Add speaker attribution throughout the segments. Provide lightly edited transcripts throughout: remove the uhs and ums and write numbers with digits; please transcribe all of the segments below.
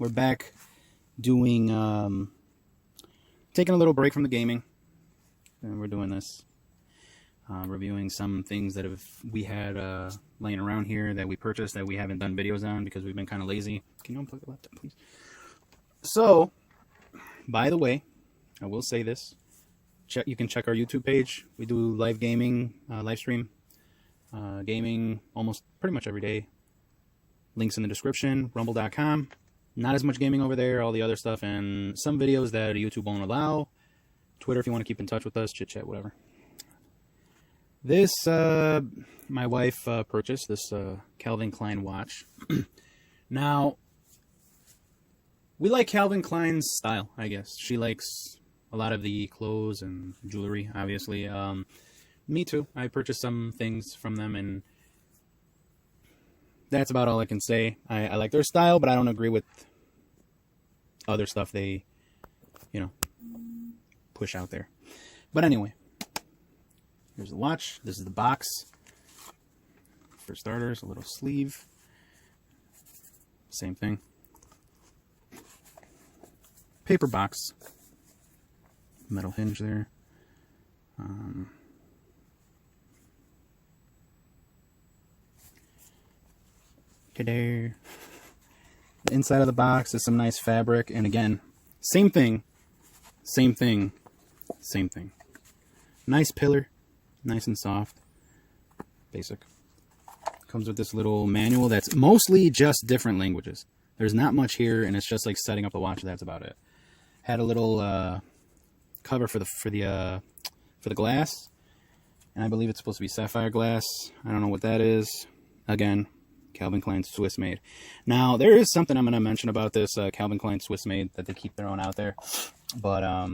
Speaker 1: we're back doing, taking a little break from the gaming, and we're doing this, reviewing some things that we had laying around here that we purchased that we haven't done videos on because we've been kind of lazy. Can you unplug the laptop, please? So, by the way, I will say this. You can check our YouTube page. We do live gaming, live stream, gaming almost pretty much every day. Links in the description, rumble.com. Not as much gaming over there, all the other stuff, and some videos that YouTube won't allow. Twitter if you want to keep in touch with us, chit-chat, whatever. This, my wife purchased this Calvin Klein watch. Now, we like Calvin Klein's style, I guess. She likes a lot of the clothes and jewelry, obviously. Me too. I purchased some things from them, and that's about all I can say. I like their style, but I don't agree with other stuff they, push out there. But anyway, here's the watch. This is the box. For starters, a little sleeve. Same thing. Paper box. Metal hinge there. Cheddar. The inside of the box is some nice fabric, and again, same thing. Nice pillar, nice and soft. Basic. Comes with this little manual that's mostly just different languages. There's not much here, and it's just like setting up the watch. That's about it. Had a little cover for the glass, and I believe it's supposed to be sapphire glass. I don't know what that is. Again, Calvin Klein Swiss made. Now there is something I'm going to mention about this Calvin Klein Swiss made that they keep throwing out there, but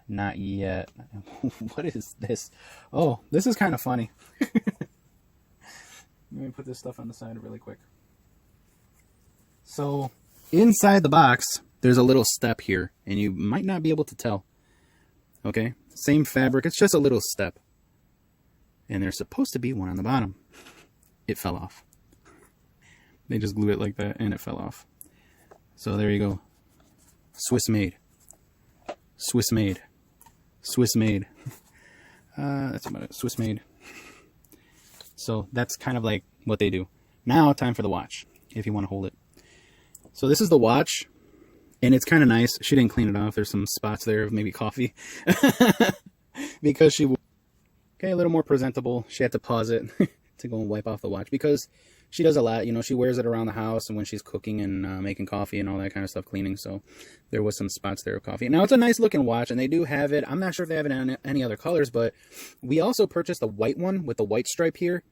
Speaker 1: not yet. What is this? Oh, this is kind of funny. Let me put this stuff on the side really quick. So inside the box, there's a little step here, and you might not be able to tell. Okay, same fabric. It's just a little step, and there's supposed to be one on the bottom. It fell off. They just glued it like that, and it fell off. So there you go. Swiss made. Swiss made. Swiss made. That's about it. Swiss made. So that's kind of like what they do. Now, time for the watch, if you want to hold it. So this is the watch, and it's kind of nice. She didn't clean it off. There's some spots there of maybe coffee. Because she... Okay, a little more presentable. She had to pause it to go and wipe off the watch because she does a lot. She wears it around the house and when she's cooking and making coffee and all that kind of stuff, cleaning. So there was some spots there of coffee. Now, it's a nice looking watch, and they do have it. I'm not sure if they have it in any other colors, but we also purchased a white one with the white stripe here.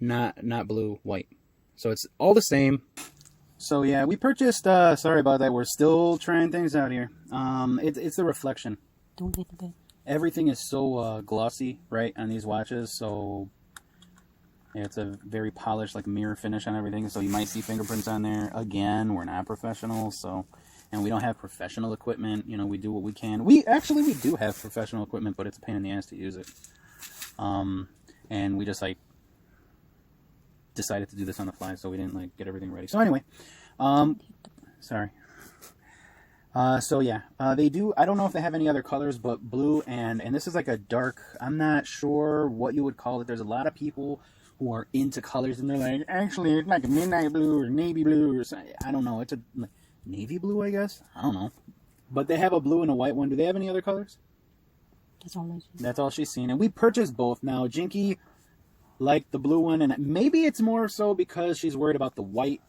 Speaker 1: Not blue, white. So it's all the same. So yeah, we purchased, sorry about that. We're still trying things out here. It's the reflection.
Speaker 2: Don't get the bed.
Speaker 1: Everything is so glossy, right, on these watches. So yeah, it's a very polished, like, mirror finish on everything. So you might see fingerprints on there. Again, we're not professionals, and we don't have professional equipment. We do what we can. We do have professional equipment, but it's a pain in the ass to use it. And we just decided to do this on the fly, so we didn't get everything ready. So anyway, sorry. So yeah, they do. I don't know if they have any other colors, but blue and this is like a dark. I'm not sure what you would call it. There's a lot of people who are into colors, and they're like, actually, it's like a midnight blue or navy blue or something. I don't know. It's a navy blue, I guess. I don't know. But they have a blue and a white one. Do they have any other colors?
Speaker 2: That's all I see.
Speaker 1: That's all she's seen, and we purchased both. Now, Jinky liked the blue one, and maybe it's more so because she's worried about the white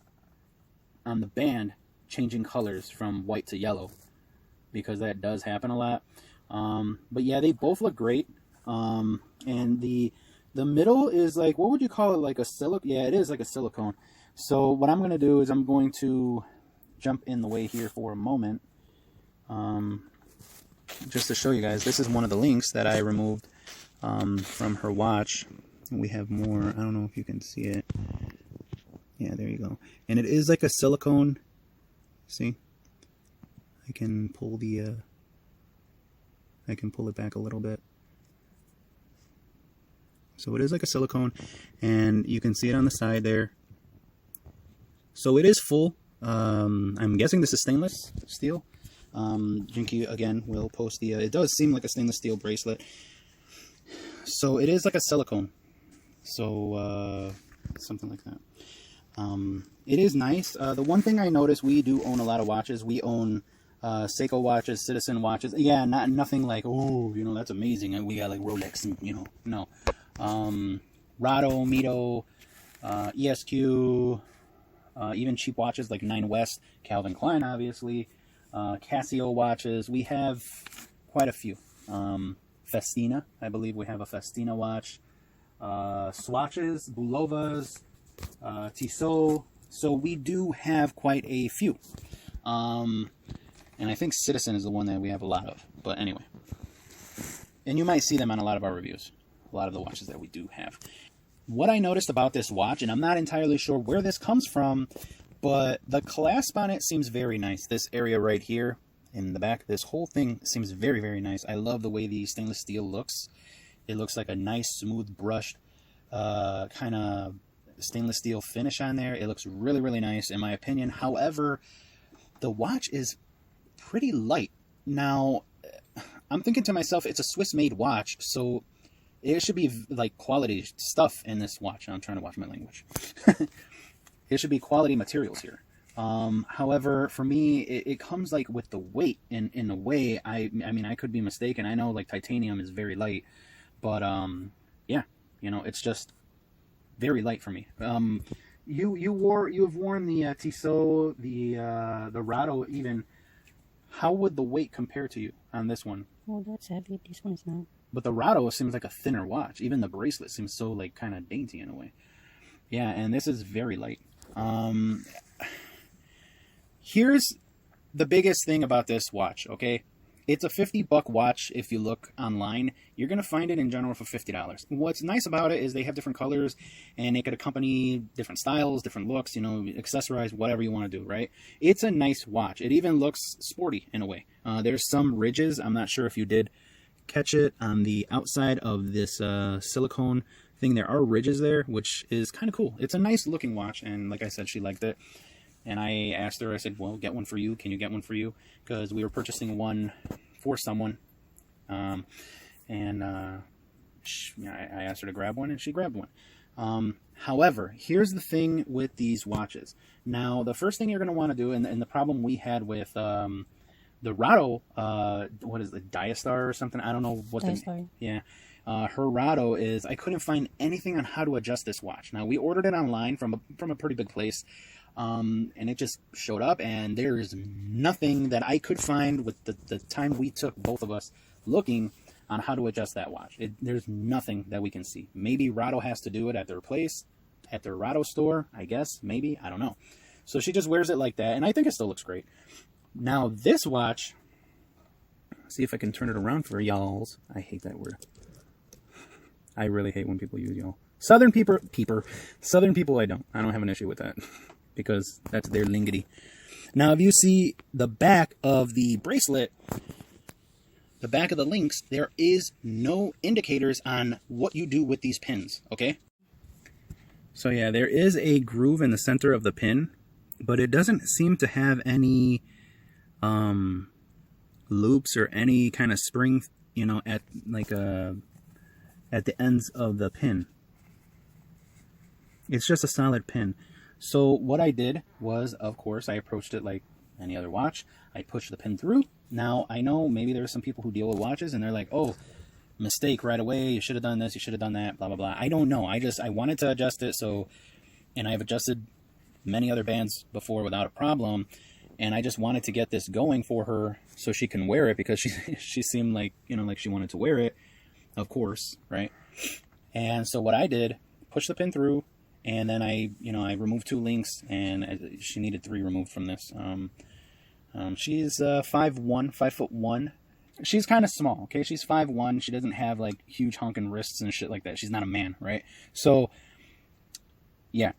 Speaker 1: on the band changing colors from white to yellow, because that does happen a lot. But yeah, they both look great. And the middle is like, what would you call it? Like a silicone? Yeah, it is like a silicone. So what I'm going to do is I'm going to jump in the way here for a moment. Just to show you guys, this is one of the links that I removed from her watch. We have more. I don't know if you can see it. Yeah, there you go. And it is like a silicone. See? I can pull it back a little bit. So it is like a silicone, and you can see it on the side there. So it is full. I'm guessing this is stainless steel. Jinky again will post the. It does seem like a stainless steel bracelet. So it is like a silicone. So something like that. It is nice. The one thing I noticed, we do own a lot of watches. We own Seiko watches, Citizen watches. Yeah, nothing like, oh, you know, that's amazing. And we got like Rolex, and, you know, no. Rado, Mito, ESQ, even cheap watches like 9 West, Calvin Klein, obviously, Casio watches. We have quite a few. Festina, I believe we have a Festina watch. Swatches, Bulovas, Tissot. So we do have quite a few. And I think Citizen is the one that we have a lot of. But anyway. And you might see them on a lot of our reviews. A lot of the watches that we do have. What I noticed about this watch, and I'm not entirely sure where this comes from, but the clasp on it seems very nice. This area right here in the back, this whole thing seems very, very nice. I love the way the stainless steel looks. It looks like a nice, smooth, brushed, kind of stainless steel finish on there. It looks really, really nice in my opinion. However, the watch is pretty light. Now, I'm thinking to myself, it's a Swiss-made watch, so it should be like quality stuff in this watch. I'm trying to watch my language. It should be quality materials here. However, for me, it comes like with the weight in a way. I mean, I could be mistaken. I know like titanium is very light, but yeah, you know, it's just very light for me. You have worn the Tissot, the Rado even. How would the weight compare to you on this one?
Speaker 2: Well, that's heavy. This one is not.
Speaker 1: But the Rado seems like a thinner watch. Even the bracelet seems so like kind of dainty in a way. Yeah, and this is very light. Here's the biggest thing about this watch, okay? It's a $50 watch. If you look online, you're going to find it in general for $50. What's nice about it is they have different colors, and they could accompany different styles, different looks, you know, accessorize, whatever you want to do, right? It's a nice watch. It even looks sporty in a way. There's some ridges. I'm not sure if you did catch it on the outside of this silicone thing. There are ridges there, which is kind of cool. It's a nice looking watch, and like I said, she liked it. And I asked her, I said, well, get one for you. Can you get one for you? Because we were purchasing one for someone. I asked her to grab one, and she grabbed one. However, here's the thing with these watches. Now, the first thing you're going to want to do, and the problem we had with the Rado, what is it, Diastar or something? I don't know what
Speaker 2: Diastar.
Speaker 1: Yeah. Her Rado is, I couldn't find anything on how to adjust this watch. Now, we ordered it online from a pretty big place. And it just showed up, and there is nothing that I could find with the time we took, both of us, looking on how to adjust that watch. There's nothing that we can see. Maybe Rado has to do it at their place, at their Rado store, I guess, maybe, I don't know. So she just wears it like that, and I think it still looks great. Now, this watch, see if I can turn it around for y'alls. I hate that word. I really hate when people use y'all. Southern people, I don't have an issue with that. Because that's their lingity. Now, if you see the back of the bracelet, the back of the links, there is no indicators on what you do with these pins, okay? So yeah, there is a groove in the center of the pin, but it doesn't seem to have any loops or any kind of spring, you know, at the ends of the pin. It's just a solid pin. So what I did was, of course, I approached it like any other watch. I pushed the pin through. Now, I know maybe there are some people who deal with watches, and they're like, oh, mistake right away. You should have done this. You should have done that, blah, blah, blah. I don't know. I wanted to adjust it, and I've adjusted many other bands before without a problem, and I just wanted to get this going for her so she can wear it, because she seemed like, you know, like she wanted to wear it, of course, right? And so what I did, push the pin through, and then I removed 2 links, and she needed 3 removed from this. She's 5'1". She's kind of small, okay? She's 5'1". She doesn't have like huge honking wrists and shit like that. She's not a man, right? So, yeah,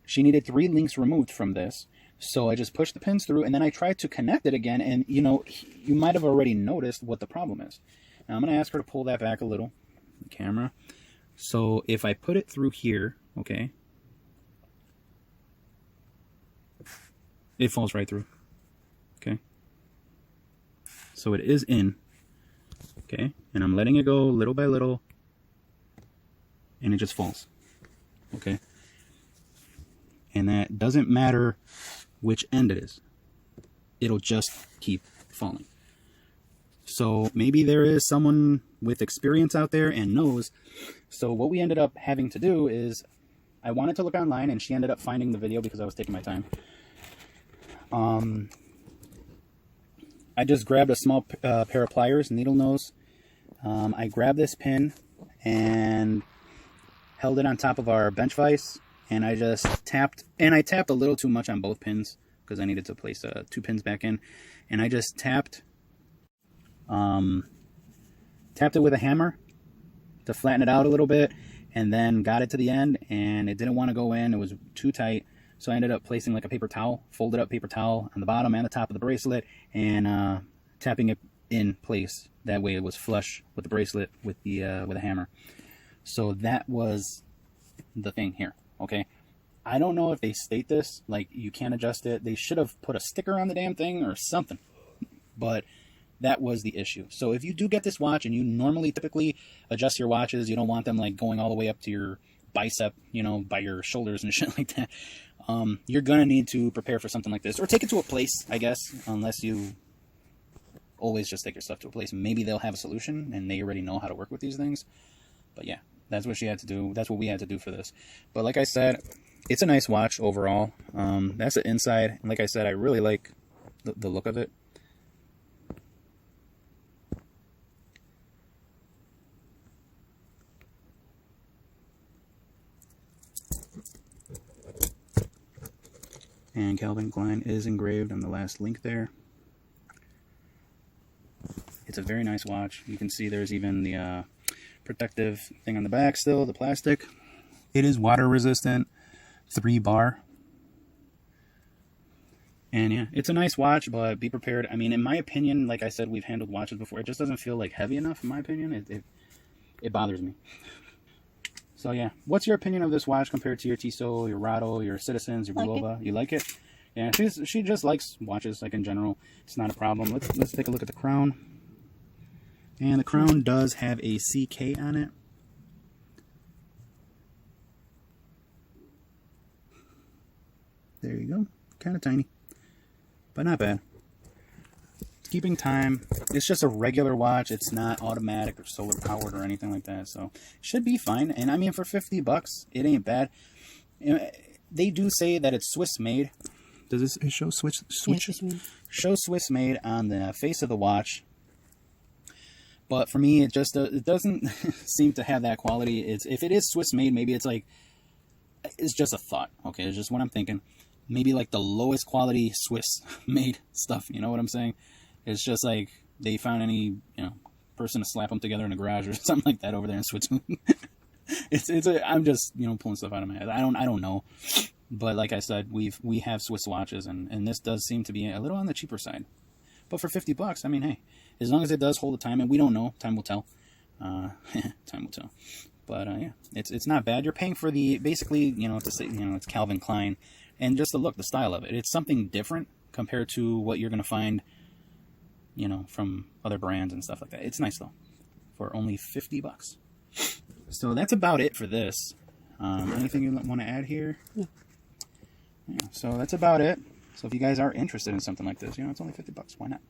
Speaker 1: she needed 3 links removed from this. So I just pushed the pins through, and then I tried to connect it again, and you know, you might have already noticed what the problem is. Now I'm going to ask her to pull that back a little, the camera. So if I put it through here, okay, it falls right through. Okay. So it is in. Okay. And I'm letting it go little by little. And it just falls. Okay. And that doesn't matter which end it is. It'll just keep falling. So maybe there is someone with experience out there and knows. So what we ended up having to do is, I wanted to look online, and she ended up finding the video because I was taking my time. I just grabbed a small pair of pliers, needle nose. I grabbed this pin and held it on top of our bench vise, and I just tapped, and I tapped a little too much on both pins because I needed to place 2 pins back in, and I just tapped it with a hammer to flatten it out a little bit, and then got it to the end, and it didn't want to go in. It was too tight, so I ended up placing like a paper towel, folded up paper towel on the bottom and the top of the bracelet, and tapping it in place. That way it was flush with the bracelet with a hammer. So that was the thing here. Okay, I don't know if they state this, like you can't adjust it. They should have put a sticker on the damn thing or something, but that was the issue. So if you do get this watch and you normally typically adjust your watches, you don't want them like going all the way up to your bicep, you know, by your shoulders and shit like that. You're gonna need to prepare for something like this, or take it to a place, I guess, unless you always just take your stuff to a place. Maybe they'll have a solution and they already know how to work with these things. But yeah, that's what she had to do. That's what we had to do for this. But like I said, it's a nice watch overall. That's the inside. And like I said, I really like the look of it. And Calvin Klein is engraved on the last link there. It's a very nice watch. You can see there's even the protective thing on the back still, the plastic. It is water resistant, 3 bar. And yeah, it's a nice watch, but be prepared. I mean, in my opinion, like I said, we've handled watches before. It just doesn't feel like heavy enough, in my opinion. It bothers me. So yeah, what's your opinion of this watch compared to your Tissot, your Rado, your Citizens, your Bulova? You like it? Yeah, she just likes watches, like in general. It's not a problem. Let's take a look at the crown. And the crown does have a CK on it. There you go. Kind of tiny, but not bad. Keeping time. It's just a regular watch. It's not automatic or solar powered or anything like that, so it should be fine. And I mean, for $50, it ain't bad. You know, they do say that it's Swiss made. Does it show Swiss?
Speaker 2: Yeah,
Speaker 1: show Swiss made on the face of the watch. But for me, it doesn't seem to have that quality. If it is Swiss made, maybe it's just a thought. Okay, it's just what I'm thinking. Maybe like the lowest quality Swiss made stuff. You know what I'm saying? It's just like they found any person to slap them together in a garage or something like that over there in Switzerland. I'm just pulling stuff out of my head. I don't know, but like I said, we have Swiss watches, and this does seem to be a little on the cheaper side. But for $50, I mean, hey, as long as it does hold the time, and we don't know, time will tell. Time will tell. But yeah, it's not bad. You're paying for the basically to say it's Calvin Klein, and just the look, the style of it. It's something different compared to what you're gonna find from other brands and stuff like that. It's nice though, for only $50. So that's about it for this. Anything you want to add here?
Speaker 2: No.
Speaker 1: Yeah, so that's about it. So if you guys are interested in something like this, it's only $50. Why not?